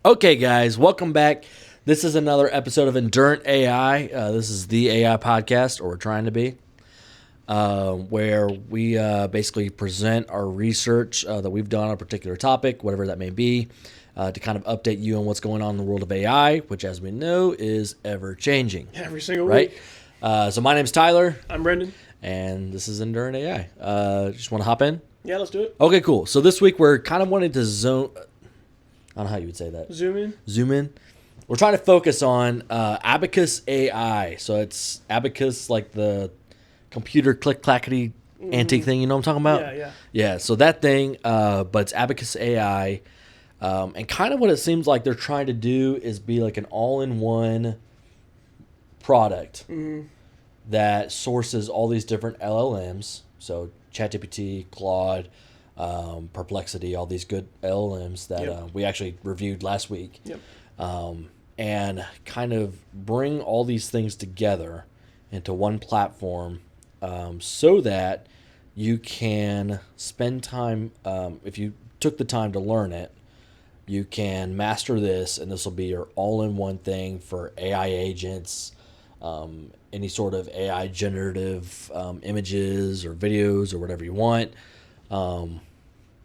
Okay, guys, welcome back. This is another episode of Endurant AI. This is the AI podcast, or we're trying to be, where we basically present our research that we've done on a particular topic, whatever that may be, to kind of update you on what's going on in the world of AI, which, as we know, is ever-changing. Every single right? week. So my name's Tyler. I'm Brendan. And this is Endurant AI. Just want to hop in? Yeah, let's do it. Okay, cool. So this week we're kind of wanting to I don't know how you would say that. Zoom in. We're trying to focus on Abacus AI. So it's Abacus, like the computer click-clackety antique thing. You know what I'm talking about? Yeah. Yeah, so that thing, but it's Abacus AI. And kind of what it seems like they're trying to do is be like an all-in-one product that sources all these different LLMs. So ChatGPT, Claude, Perplexity, all these good LLMs that we actually reviewed last week. Yep. And kind of bring all these things together into one platform so that you can spend time, if you took the time to learn it, you can master this, and this will be your all-in-one thing for AI agents, any sort of AI generative images or videos or whatever you want.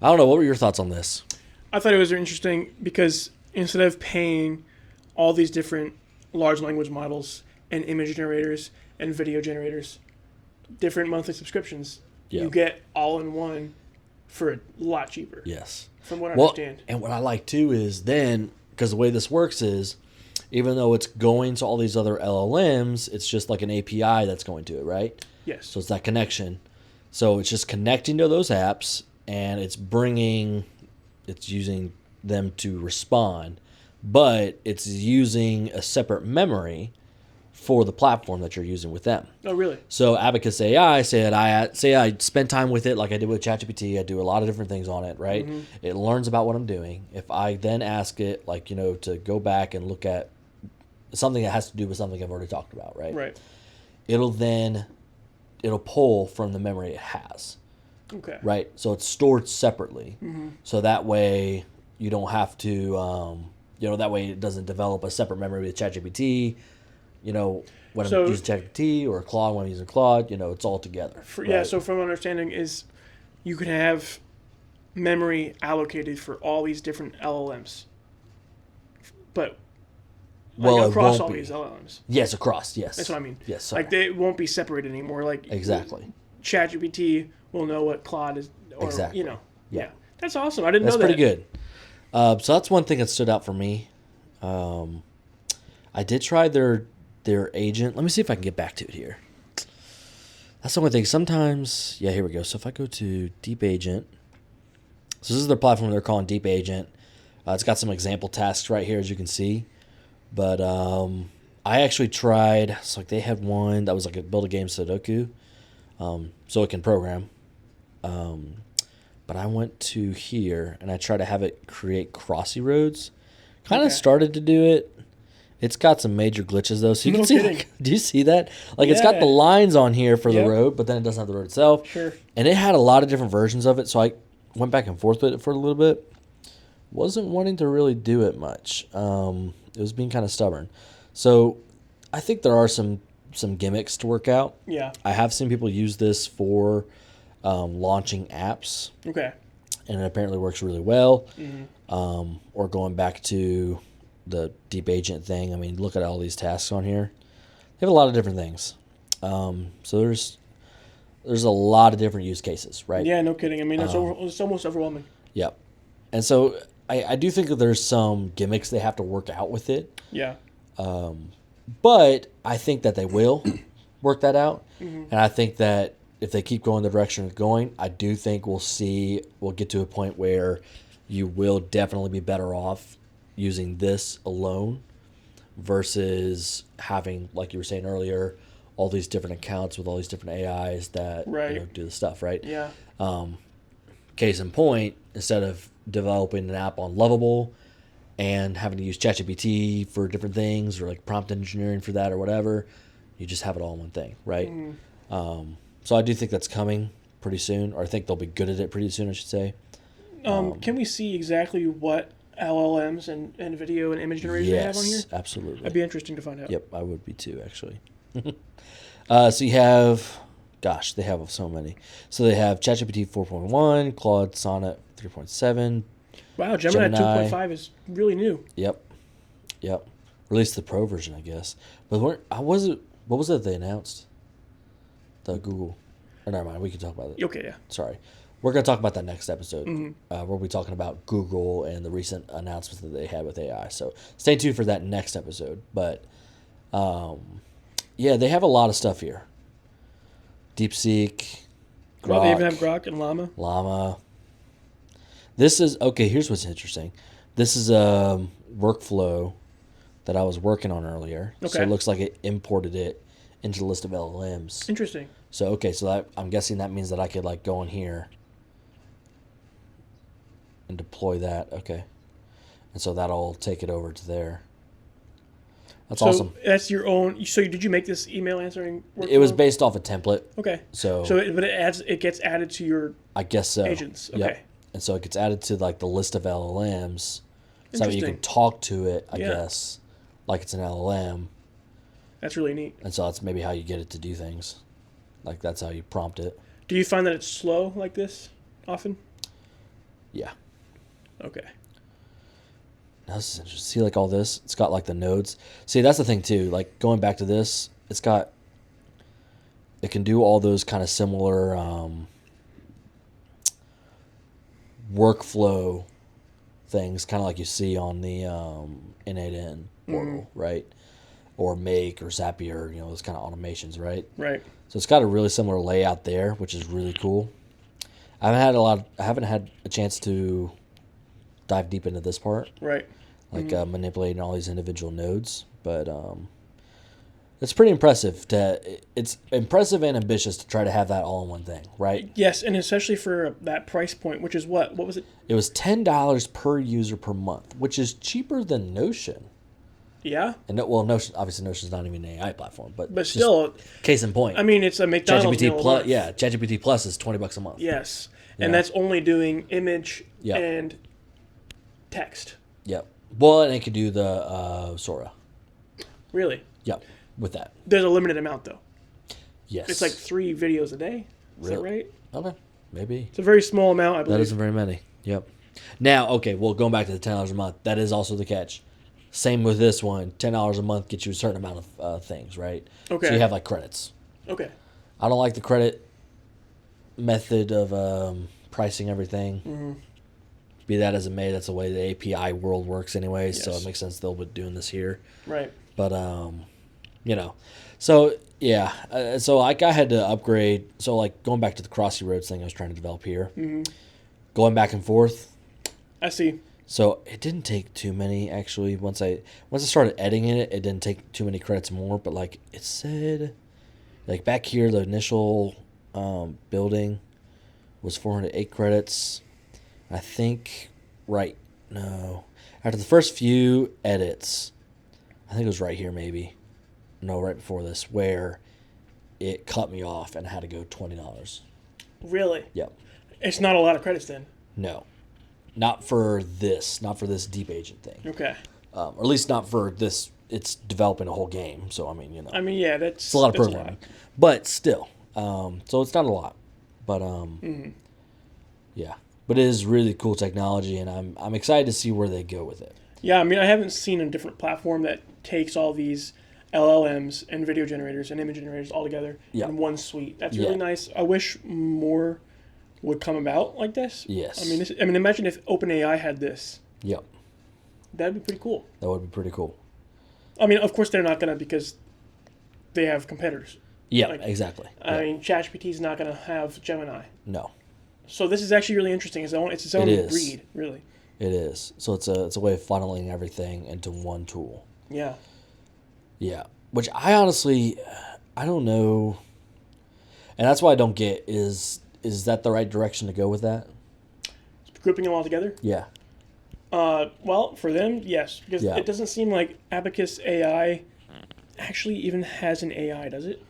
I don't know. What were your thoughts on this? I thought it was interesting because instead of paying all these different large language models and image generators and video generators different monthly subscriptions, you get all in one for a lot cheaper. Yes. From what I understand. And what I like too is then, because the way this works is, even though it's going to all these other LLMs, it's just like an API that's going to it, right? Yes. So it's that connection. So it's just connecting to those apps, and it's using them to respond, but it's using a separate memory for the platform that you're using with them. Oh, really? So Abacus AI said, I spend time with it like I did with ChatGPT. I do a lot of different things on it, right? Mm-hmm. It learns about what I'm doing. If I then ask it, to go back and look at something that has to do with something I've already talked about, right? Right. It'll pull from the memory it has. Okay. Right. So it's stored separately. Mm-hmm. So that way you don't have to, that way it doesn't develop a separate memory with ChatGPT. When I'm using ChatGPT or Claude, when I'm using Claude, it's all together. Right? Yeah. So from my understanding is you can have memory allocated for all these different LLMs, but across all these LLMs. Yes, across. Yes. That's what I mean. Yes. Sorry. They won't be separated anymore. Exactly. ChatGPT will know what Claude is. Or, exactly. Yeah. That's awesome. I didn't know that. That's pretty good. So that's one thing that stood out for me. I did try their agent. Let me see if I can get back to it here. That's the only thing. Sometimes, here we go. So if I go to Deep Agent, so this is their platform they're calling Deep Agent. It's got some example tasks right here, as you can see. But I actually tried, they had one that was like a build a game Sudoku, so it can program. But I went to here and I tried to have it create crossy roads. Kind of started to do it. It's got some major glitches though, so you can see. Do you see that? It's got the lines on here for the road, but then it doesn't have the road itself. Sure. And it had a lot of different versions of it, so I went back and forth with it for a little bit. Wasn't wanting to really do it much. It was being kind of stubborn. So I think there are some gimmicks to work out. Yeah. I have seen people use this for launching apps. Okay. And it apparently works really well. Mm-hmm. Or going back to the Deep Agent thing. I mean, look at all these tasks on here. They have a lot of different things. So there's a lot of different use cases, right? Yeah, no kidding. I mean, it's almost overwhelming. Yep. And so I do think that there's some gimmicks they have to work out with it. Yeah. But I think that they will work that out. Mm-hmm. And I think that if they keep going the direction it's going, I do think we'll get to a point where you will definitely be better off using this alone versus having, like you were saying earlier, all these different accounts with all these different AIs that do the stuff, right? Yeah. Case in point, instead of developing an app on Lovable and having to use ChatGPT for different things or prompt engineering for that or whatever, you just have it all in one thing, right? So I do think that's coming pretty soon, or I think they'll be good at it pretty soon, I should say. Can we see exactly what LLMs and video and image generators they have on here? Yes, absolutely. That'd be interesting to find out. Yep, I would be too, actually. So you have, gosh, they have so many. So they have ChatGPT 4.1, Claude Sonnet 3.7. Wow, Gemini Gemini. 2.5 is really new. Yep, yep. Released the pro version, I guess. But what was it they announced? The Google. Or never mind, we can talk about it. Okay, yeah. Sorry. We're going to talk about that next episode. Mm-hmm. We'll be talking about Google and the recent announcements that they had with AI. So stay tuned for that next episode. But yeah, they have a lot of stuff here. DeepSeek, Grok, Well, they even have Grok and Llama. Llama. This is, okay, here's what's interesting. This is a workflow that I was working on earlier. So Okay. it looks like it imported it into the list of LLMs. Interesting. So, okay, so I'm guessing that means that I could, like, go in here and deploy that. Okay. And so that'll take it over to there. That's So awesome. that's your own. So did you make this email answering workflow? It was based off a template. Okay. So, But it gets added to your I guess so. agents. Okay. Yep. And so it gets added to, like, the list of LLMs. So that you Interesting. can talk to it, I Yeah. guess, like it's an LLM. That's really neat. And so that's maybe how you get it to do things. Like, that's how you prompt it. Do you find that it's slow like this often? Yeah. Okay. Now this is interesting. See, like, all this? It's got, like, the nodes. See, that's the thing, too. Like, going back to this, it can do all those kind of similar workflow things, kind of like you see on the N8N portal, right? Or Make or Zapier, those kind of automations, right? Right. So it's got a really similar layout there, which is really cool. I haven't had a chance to dive deep into this part, Right. like manipulating all these individual nodes, but it's pretty impressive. It's impressive and ambitious to try to have that all in one thing, right? Yes, and especially for that price point, which is what? What was it? It was $10 per user per month, which is cheaper than Notion. Yeah. And Notion, obviously Notion's not even an AI platform, but But just still, case in point. I mean, it's a McDonald's meal ChatGPT a Plus, month. yeah, ChatGPT Plus is $20 a month. Yes. Yeah. And that's only doing image Yep. and text. Yep. Well, and it could do the Sora. Really? Yep. With that. There's a limited amount, though. Yes. It's like 3 videos a day. Is that Really? right? Okay. Maybe. It's a very small amount, I believe. That isn't very many. Yep. Now, okay, well, going back to the $10 a month, that is also the catch. Same with this one. $10 a month gets you a certain amount of things, right? Okay. So you have, like, credits. Okay. I don't like the credit method of pricing everything. Mm-hmm. Be that as it may, that's the way the API world works anyway, so Yes. it makes sense they'll be doing this here. Right. But, so, yeah. So, like, I had to upgrade. So, like, going back to the Crossy Roads thing I was trying to develop here. Mm-hmm. Going back and forth. I see. So, it didn't take too many, actually. Once I started editing it, it didn't take too many credits more. But, like, it said, like, back here, the initial building was 408 credits. I think, after the first few edits, I think it was right here maybe. No, right before this, where it cut me off and I had to go $20. Really? Yep. It's not a lot of credits then. No. Not for this deep agent thing. Okay. Or at least not for this. It's developing a whole game, so I mean, I mean, yeah, that's it's a lot of that's programming. But still, so it's not a lot. But yeah. But it is really cool technology, and I'm excited to see where they go with it. Yeah, I mean, I haven't seen a different platform that takes all these LLMs and video generators and image generators all together Yeah. in one suite. That's really Yeah. nice. I wish more would come about like this. Yes. I mean, imagine if OpenAI had this. Yep. That'd be pretty cool. That would be pretty cool. I mean, of course they're not gonna because they have competitors. Yeah, Like, exactly. I Yeah. mean, ChatGPT is not gonna have Gemini. No, So this is actually really interesting. It's its own It is. breed, really. it is. So it's a way of funneling everything into one tool. Yeah. Yeah, which I honestly, I don't know, and that's why I don't get is that the right direction to go with that? Grouping them all together. Yeah. Well, for them, yes, because Yeah. it doesn't seem like Abacus AI actually even has an AI, does it?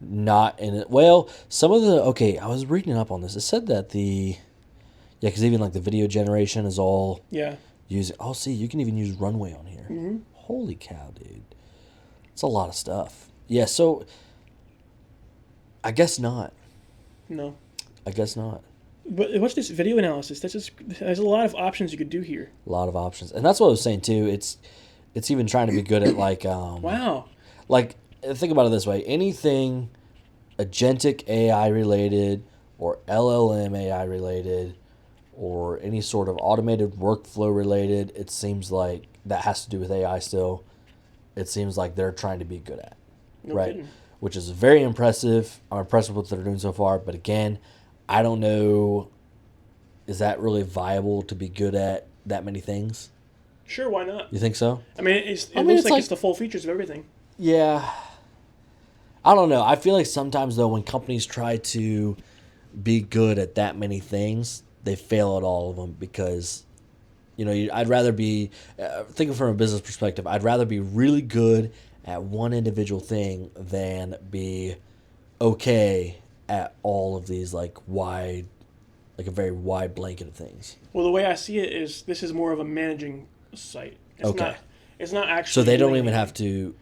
Not in it. Well, some of the I was reading up on this. It said that because even like the video generation is all Yeah. using. Oh, see, you can even use Runway on here. Mm-hmm. Holy cow, dude! It's a lot of stuff. Yeah, so I guess not. No. I guess not. But what's this video analysis? There's a lot of options you could do here. A lot of options, and that's what I was saying too. It's even trying to be good at like Wow. like think about it this way: anything agentic AI related or LLM AI related or any sort of automated workflow related, it seems like that has to do with AI still. It seems like they're trying to be good at, No right? kidding. Which is very impressive. I'm impressed with what they're doing so far, but again, I don't know, is that really viable to be good at that many things? Sure, why not? You think so? I mean, it I mean, looks it's like like- it's the full features of everything. Yeah. I don't know. I feel like sometimes though when companies try to be good at that many things, they fail at all of them because I'd rather be thinking from a business perspective, I'd rather be really good at one individual thing than be okay at all of these like a very wide blanket of things. Well, the way I see it is this is more of a managing site. Okay. It's not actually. So they don't doing even have anything. to.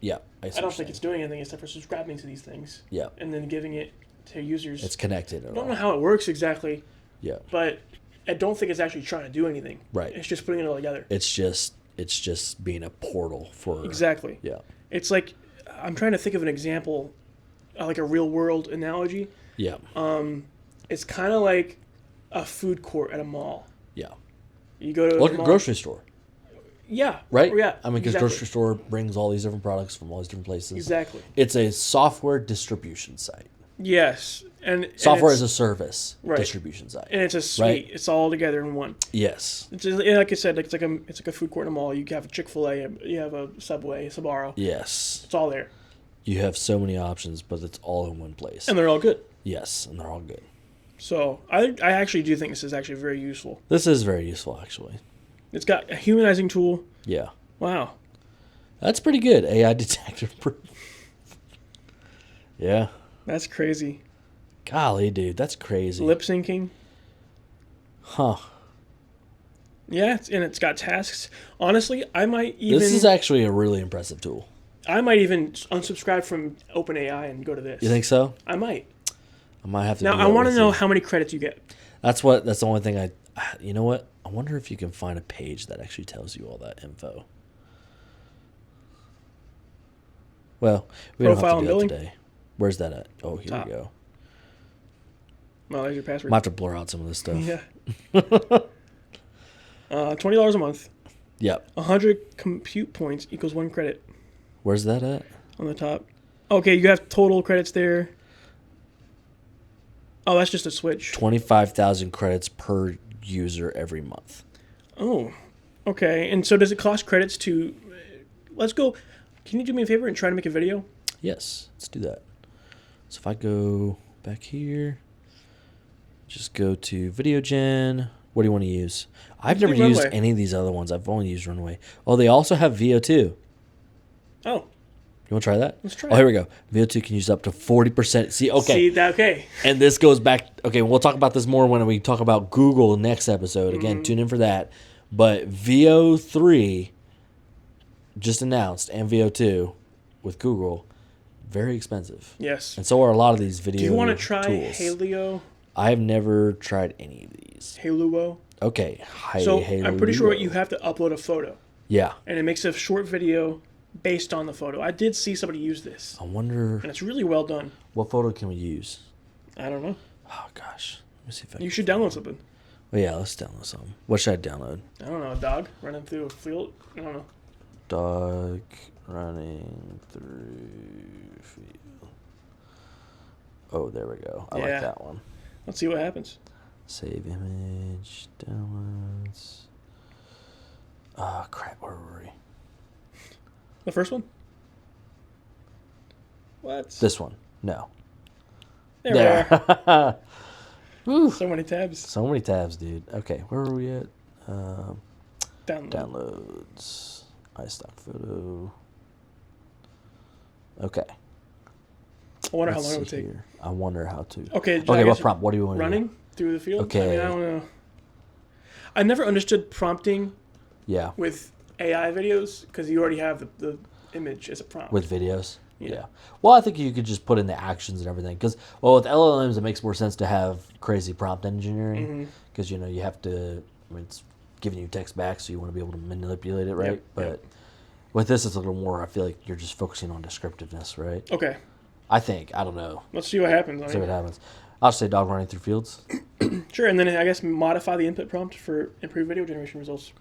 Yeah, I don't think it's doing anything except for subscribing to these things. Yeah, And then giving it to users. it's connected. I don't know how it works exactly, Yeah, but I don't think it's actually trying to do anything. right. It's just putting it all together. It's just being a portal for Exactly. Yeah, It's like I'm trying to think of an example, like a real world analogy. yeah, It's kind of like a food court at a mall. yeah. You go to Like the a mall. grocery store, Yeah. right? Yeah. I mean, because exactly. grocery store brings all these different products from all these different places. Exactly. It's a software distribution site. Yes. And Software it's, as a service Right. distribution site. and it's a suite. Right. It's all together in one. Yes. It's just, like I said, like it's like a food court in a mall. You have a Chick-fil-A, you have a Subway, a Sbarro. Yes. It's all there, You have so many options, but it's all in one place. and they're all good. Yes, and they're all good. So I actually do think this is actually very useful. This is very useful, actually. It's got a humanizing tool. Yeah. Wow. That's pretty good. AI detective proof. Yeah. That's crazy. Golly, dude, that's crazy. Lip syncing. Huh. Yeah, and it's got tasks. Honestly, I might even This is actually a really impressive tool. unsubscribe from OpenAI and go to this. You think so? I might. I might have to Now do I that want to with know you. how many credits you get. That's the only thing you know what? I wonder if you can find a page that actually tells you all that info. Well, we Profile don't and have to do billing? that today. Where's that at? Oh, here Top. we go. Well, there's your password. Might have to blur out some of this stuff. Yeah. $20 a month. Yep. 100 compute points equals 1 credit Where's that at? on the top. Okay, you have total credits there. Oh, that's just a switch. 25,000 credits per user every month. Oh, okay. And so does it cost credits to... Let's go... Can you do me a favor and try to make a video? Yes, let's do that. So if I go back here, just go to Video Gen. What do you want to use? I've Let's never do used Runway. any of these other ones. I've only used Runway. Oh, they also have VO2. Oh, You want to try that? let's try Oh, it. here we go. VO2 can use up to 40%. See, okay. See, that, okay. And this goes back. Okay, we'll talk about this more when we talk about Google next episode. Again, tune in for that. But VO3 just announced and VO2 with Google, very expensive. Yes. And so are a lot of these video Do you want to try tools. Haleo? I've never tried any of these. Haluo? Okay. So I'm pretty sure you have to upload a photo, Yeah. and it makes a short video based on the photo. I did see somebody use this, I wonder and it's really well done. what photo can we use? I don't know. Oh gosh. Let me see if I You can should find download something. Oh, yeah, let's download some. What should I download? I don't know, a dog running through a field. I don't know. Dog running through field. Oh, there we go. I Yeah. like that one. Let's see what happens. Save image, downloads. Oh, crap. Where were we? The first one? What? This one. No. There we are. Woo. So many tabs. So many tabs, dude. Okay, where were we at? Download. Downloads. iStock photo. Okay. I wonder how Let's long it would see take. here. I wonder how to. Okay, I Okay, what guess prompt? What do you want to do? running through the field? Okay. I mean, I don't know. I never understood prompting Yeah. with AI videos because you already have the image as a prompt. With videos. Yeah. Yeah. Well, I think you could just put in the actions and everything. Because, well, with LLMs, it makes more sense to have crazy prompt engineering. Because, you know, you have to, I mean, it's giving you text back, so you want to be able to manipulate it, right? Yep, But yep. with this, it's a little more, I feel like you're just focusing on descriptiveness, right? Okay, I think. I don't know. let's see what happens. See what happens. I'll say dog running through fields. Sure, and then I guess modify the input prompt for improved video generation results.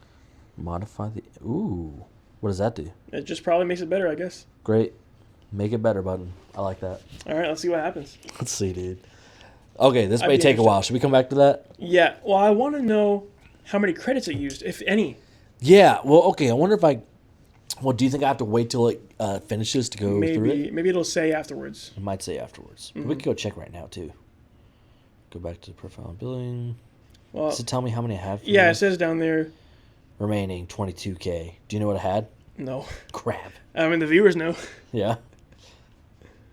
Modify the. Ooh. What does that do? It just probably makes it better, I guess. Great. Make it better button. I like that. All right, let's see what happens. Let's see, dude. Okay, this I'd may be take a interested. while. Should we come back to that? Yeah, well, I want to know how many credits it used, if any. Yeah. Well, okay. I wonder if I. Well, do you think I have to wait till it finishes to go through it? Maybe it'll say afterwards. It might say afterwards. But we can go check right now, too. Go back to profile and billing. Well, Does it tell me how many I have? yeah, it says down there. Remaining 22K. Do you know what I had? No. Crap. I mean, the viewers know. Yeah.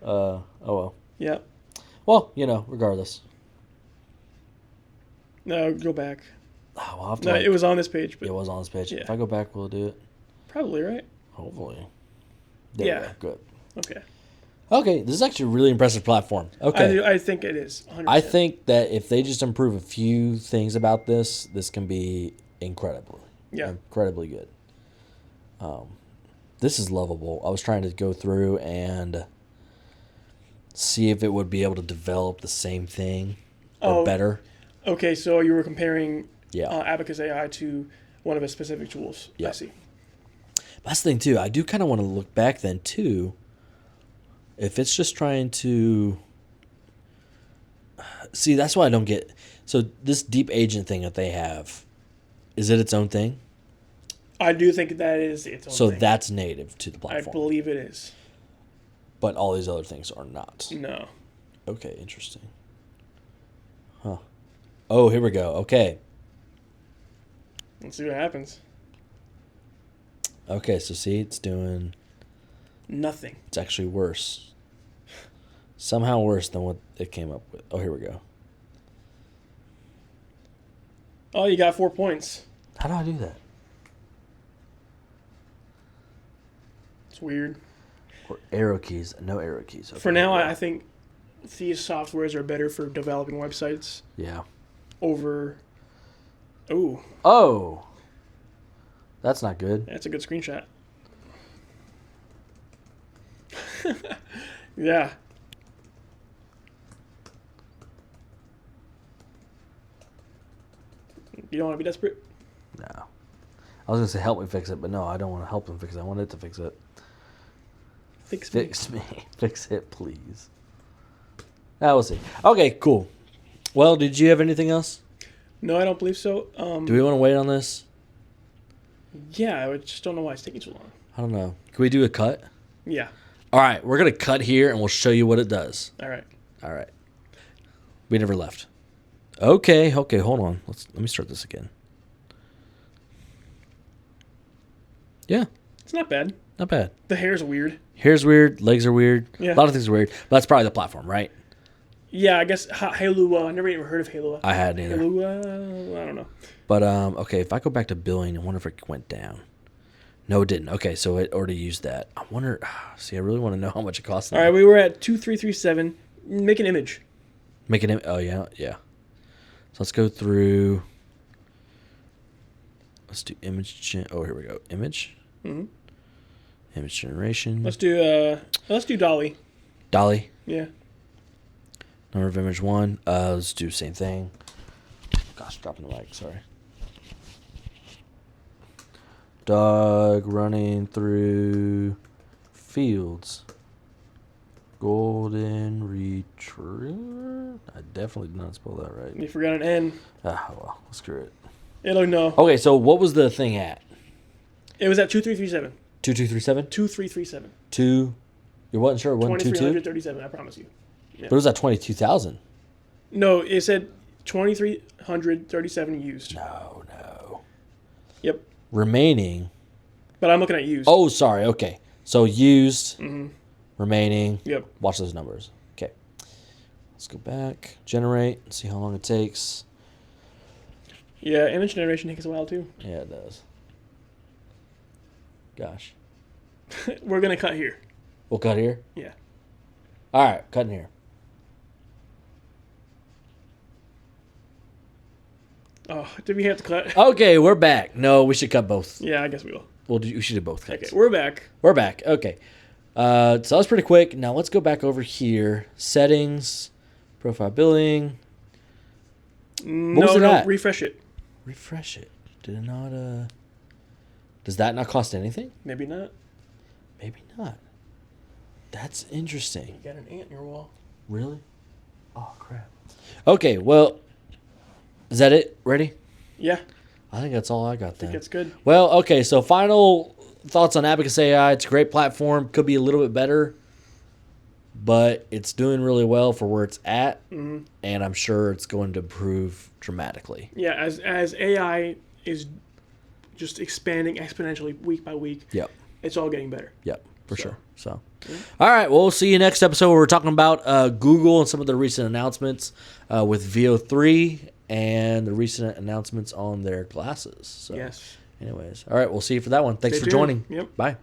Oh, well. Yeah. Well, you know, regardless. No, go back. Oh, we'll have to, No, like, it was on this page, but it was on this page. Yeah. If I go back, we'll do it. probably right. Hopefully. There Yeah. we go. Good. Okay. Okay, this is actually a really impressive platform. Okay. I think it is. 100%. I think that if they just improve a few things about this, this can be incredible. Yeah. Incredibly good. This is lovable. I was trying to go through and see if it would be able to develop the same thing or better. Okay, so you were comparing Yeah. Abacus AI to one of its specific tools. Yeah. I see. That's the thing, too. I do kind of want to look back then, too. If it's just trying to... See, that's why I don't get... So this deep agent thing that they have, is it its own thing? I do think that is its own So thing. that's native to the I platform. believe it is. But all these other things are not. No. Okay, interesting. Huh. Oh, here we go. Okay. Let's see what happens. Okay, so see, it's doing... Nothing. It's actually worse. Somehow worse than what it came up with. Oh, here we go. Oh, you got 4 points. How do I do that? It's weird. Or arrow keys. No arrow keys. Okay, For now, here we go. I think these softwares are better for developing websites Yeah. over... Ooh, Oh! That's not good. that's a good screenshot. Yeah. You don't want to be desperate? No. I was going to say help me fix it, but no, I don't want to help them fix it. I want it to fix it. Fix me. Fix me. Fix it, please. We'll see. Okay, cool. Well, did you have anything else? No, I don't believe so. Do we want to wait on this? Yeah, I just don't know why it's taking so long. I don't know. Can we do a cut? Yeah. All right, we're going to cut here and we'll show you what it does. All right. All right. We never left. Okay, hold on. Let me start this again. Yeah, It's not bad. not bad. The hair's weird. Hair's weird, legs are weird. Yeah. A lot of things are weird. But that's probably the platform, right? Yeah, I guess Halua. I never even heard of Halua. I hadn't either. Halua, I don't know. But okay, if I go back to billing, I wonder if it went down. No, it didn't. Okay, so it already used that. I wonder. See, I really want to know how much it costs. All right, we were at 2337. Make an image. Make an. Oh yeah, yeah. So let's go through. Let's do image. Oh, here we go. Image. Mm-hmm. Image generation. Let's do Dolly. Dolly. Yeah. Number of image 1. Let's do the same thing. Gosh, dropping the mic. Sorry. Dog running through fields. Golden retriever. I definitely did not spell that right. You forgot an N. Well, screw it. It'll know. Okay, so what was the thing at? It was at 2337. 2237? 2337. 2. You wasn't sure it wasn't 22? 2337, I promise you. But it was at 22,000. No, it said 2337 used. No. Yep. Remaining. But I'm looking at used. Oh, sorry. Okay. So used. Mm-hmm. Remaining. Yep. Watch those numbers. Okay. Let's go back. Generate. See how long it takes. Yeah, image generation takes a while too. Yeah, it does. Gosh. We're gonna cut here. We'll cut here? Yeah. All right, cutting here. Oh, did we have to cut? Okay, we're back. No, we should cut both. Yeah, I guess we will. We should do both cuts. Okay, we're back. We're back. Okay. So that was pretty quick. Now let's go back over here. Settings, profile billing. No, refresh it. Refresh it. Did it not? Does that not cost anything? Maybe not. Maybe not. That's interesting. You got an ant in your wall. Really? Oh crap. Okay. Well, is that it? Ready? Yeah. I think that's all I got I then. think it's good. Well, okay. So final thoughts on Abacus AI. It's a great platform. Could be a little bit better, but it's doing really well for where it's at, and I'm sure it's going to improve dramatically. Yeah, as AI is just expanding exponentially week by week. Yep. It's all getting better. Yep. For sure. So, all right. Well, we'll see you next episode where we're talking about Google and some of the recent announcements with VO3 and the recent announcements on their glasses. So, yes. anyways, all right. We'll see you for that one. Thanks Stay for tuned. joining. Yep. Bye.